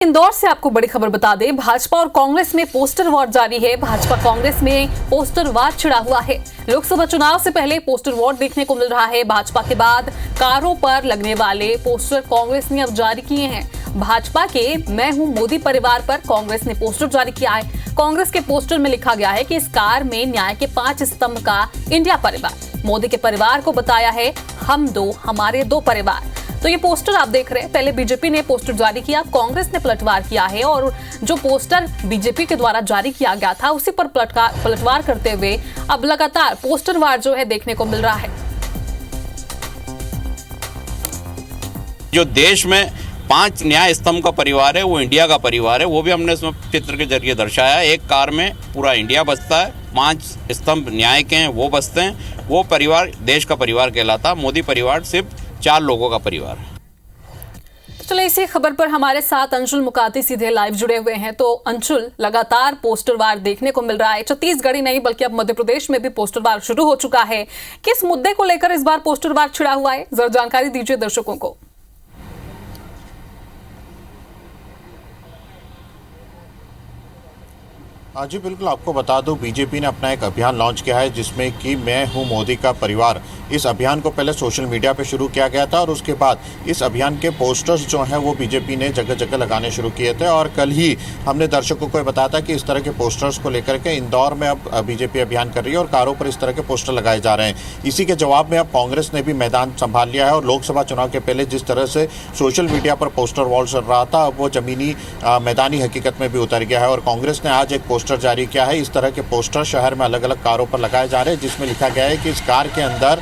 इंदौर से आपको बड़ी खबर बता दें, भाजपा और कांग्रेस में पोस्टर वॉर जारी है। भाजपा कांग्रेस में पोस्टर वार छिड़ा हुआ है। लोकसभा चुनाव से पहले पोस्टर वॉर देखने को मिल रहा है। भाजपा के बाद कारों पर लगने वाले पोस्टर कांग्रेस ने अब जारी किए हैं। भाजपा के मैं हूं मोदी परिवार पर कांग्रेस ने पोस्टर जारी किया है। कांग्रेस के पोस्टर में लिखा गया है कि इस कार में न्याय के 5 स्तंभ का इंडिया परिवार। मोदी के परिवार को बताया है हम दो हमारे दो परिवार। तो ये पोस्टर आप देख रहे हैं, पहले बीजेपी ने पोस्टर जारी किया, कांग्रेस ने पलटवार किया है और जो पोस्टर बीजेपी के द्वारा जारी किया गया था उसी पर पलटवार करते हुए अब लगातार पोस्टरवार जो है देखने को मिल रहा है। जो देश में 5 न्याय स्तंभ का परिवार है वो इंडिया का परिवार है, वो भी हमने इसमें चित्र के जरिए दर्शाया। एक कार में पूरा इंडिया बसता है, 5 स्तंभ न्याय के हैं वो बसते हैं। वो परिवार देश का परिवार कहलाता। मोदी परिवार सिर्फ 4 लोगों का परिवार है। चलो इसी खबर पर हमारे साथ अंशुल मुकाती सीधे लाइव जुड़े हुए हैं। तो अंशुल, लगातार पोस्टरवार देखने को मिल रहा है। छत्तीसगढ़ ही नहीं बल्कि अब मध्य प्रदेश में भी पोस्टरवार शुरू हो चुका है। किस मुद्दे को लेकर इस बार पोस्टरवार छिड़ा हुआ है, जरा जानकारी दीजिए दर्शकों को। जी बिल्कुल, आपको बता दूं, बीजेपी ने अपना एक अभियान लॉन्च किया है जिसमें कि मैं हूं मोदी का परिवार। इस अभियान को पहले सोशल मीडिया पे शुरू किया गया था और उसके बाद इस अभियान के पोस्टर्स जो हैं वो बीजेपी ने जगह जगह लगाने शुरू किए थे। और कल ही हमने दर्शकों को बताया था कि इस तरह के पोस्टर्स को लेकर के इंदौर में अब बीजेपी अभियान कर रही है और कारों पर इस तरह के पोस्टर लगाए जा रहे हैं। इसी के जवाब में अब कांग्रेस ने भी मैदान संभाल लिया है और लोकसभा चुनाव के पहले जिस तरह से सोशल मीडिया पर पोस्टर वॉर चल रहा था, अब वो जमीनी मैदानी हकीकत में भी उतर गया है। और कांग्रेस ने आज एक पोस्टर जारी किया है। इस तरह के पोस्टर शहर में अलग अलग कारों पर लगाए जा रहे हैं जिसमें लिखा गया है कि इस कार के अंदर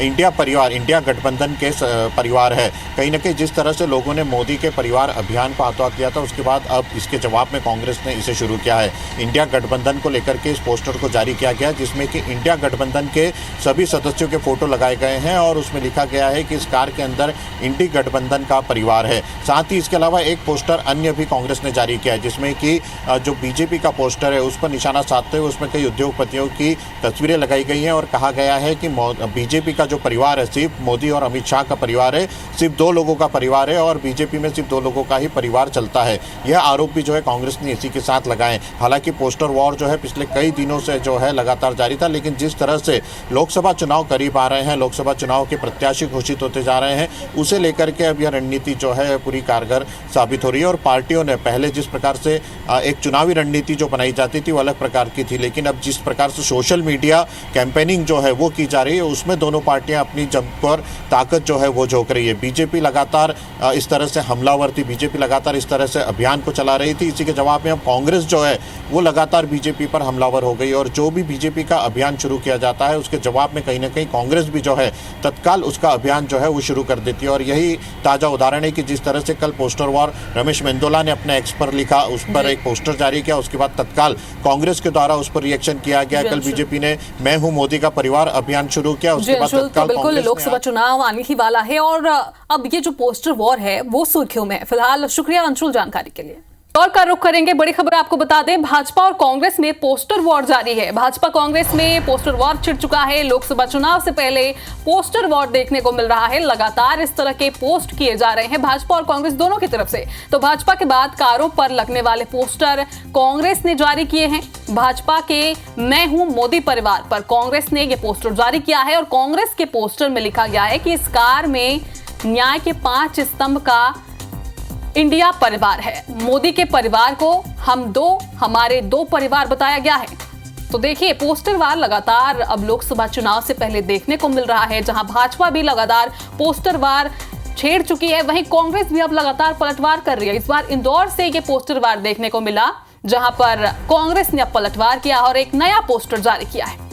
इंडिया परिवार, इंडिया गठबंधन के परिवार है। कहीं ना कहीं जिस तरह से लोगों ने मोदी के परिवार अभियान को हाथों हाथ लिया था, उसके बाद अब इसके जवाब में कांग्रेस ने इसे शुरू किया है। इंडिया गठबंधन को लेकर के इस पोस्टर को जारी किया गया जिसमें कि इंडिया गठबंधन के सभी सदस्यों के फोटो लगाए गए हैं और उसमें लिखा गया है कि इस कार के अंदर इंडिया गठबंधन का परिवार है। साथ ही इसके अलावा एक पोस्टर अन्य भी कांग्रेस ने जारी किया है जिसमें कि जो बीजेपी का पोस्टर है उस पर निशाना साधते हुए उसमें कई उद्योगपतियों की तस्वीरें लगाई गई हैं और कहा गया है कि बीजेपी का जो परिवार है सिर्फ मोदी और अमित शाह का परिवार है, सिर्फ 2 लोगों का परिवार है और बीजेपी में सिर्फ 2 लोगों का ही परिवार चलता है। यह आरोप भी जो है कांग्रेस ने इसी के साथ लगाए। हालांकि पोस्टर वॉर जो है पिछले कई दिनों से जो है लगातार जारी था, लेकिन जिस तरह से लोकसभा चुनाव करीब आ रहे हैं, लोकसभा चुनाव के प्रत्याशी घोषित होते जा रहे हैं, उसे लेकर के अब यह रणनीति जो है पूरी कारगर साबित हो रही है। और पार्टियों ने पहले जिस प्रकार से एक चुनावी रणनीति जो बनाई जाती थी वो अलग प्रकार की थी, लेकिन अब जिस प्रकार से सोशल मीडिया कैंपेनिंग जो है वो की जा रही है उसमें दोनों पार्टियां अपनी जमकर ताकत जो है वो झोंक रही है। बीजेपी लगातार इस तरह से हमलावर थी, बीजेपी लगातार इस तरह से अभियान को चला रही थी। इसी के जवाब में अब कांग्रेस जो है वो लगातार बीजेपी पर हमलावर हो गई और जो भी बीजेपी का अभियान शुरू किया जाता है उसके जवाब में कहीं ना कहीं कांग्रेस भी जो है तत्काल उसका अभियान जो है वो शुरू कर देती है। और यही ताजा उदाहरण है कि जिस तरह से कल पोस्टर वॉर रमेश मेंदोला ने अपने एक्स पर लिखा, उस पर एक पोस्टर जारी किया, उसके बाद तत्काल कांग्रेस के द्वारा उस पर रिएक्शन किया गया। कल बीजेपी ने मैं हूं मोदी का परिवार अभियान शुरू किया, उसके बाद तत्काल लोकसभा चुनाव आने ही वाला है और अब ये जो पोस्टर वॉर है वो सुर्खियों में है। फिलहाल शुक्रिया अंशुल जानकारी के लिए। और का रुख करेंगे, बड़ी खबर आपको बता दें, भाजपा और कांग्रेस में पोस्टर वॉर जारी है। भाजपा कांग्रेस में पोस्टर वॉर छिड़ चुका है। लोकसभा चुनाव से पहले पोस्टर वॉर देखने को मिल रहा है। लगातार इस तरह के पोस्ट किए जा रहे हैं भाजपा और कांग्रेस दोनों की तरफ से। तो भाजपा के बाद कारों पर लगने वाले पोस्टर कांग्रेस ने जारी किए हैं। भाजपा के मैं हूं मोदी परिवार पर कांग्रेस ने यह पोस्टर जारी किया है और कांग्रेस के पोस्टर में लिखा गया है कि इस कार में न्याय के 5 स्तंभ का इंडिया परिवार है। मोदी के परिवार को हम दो हमारे दो परिवार बताया गया है। तो देखिए, पोस्टरवार लगातार अब लोकसभा चुनाव से पहले देखने को मिल रहा है, जहां भाजपा भी लगातार पोस्टरवार छेड़ चुकी है, वहीं कांग्रेस भी अब लगातार पलटवार कर रही है। इस बार इंदौर से ये पोस्टरवार देखने को मिला, जहां पर कांग्रेस ने अब पलटवार किया और एक नया पोस्टर जारी किया है।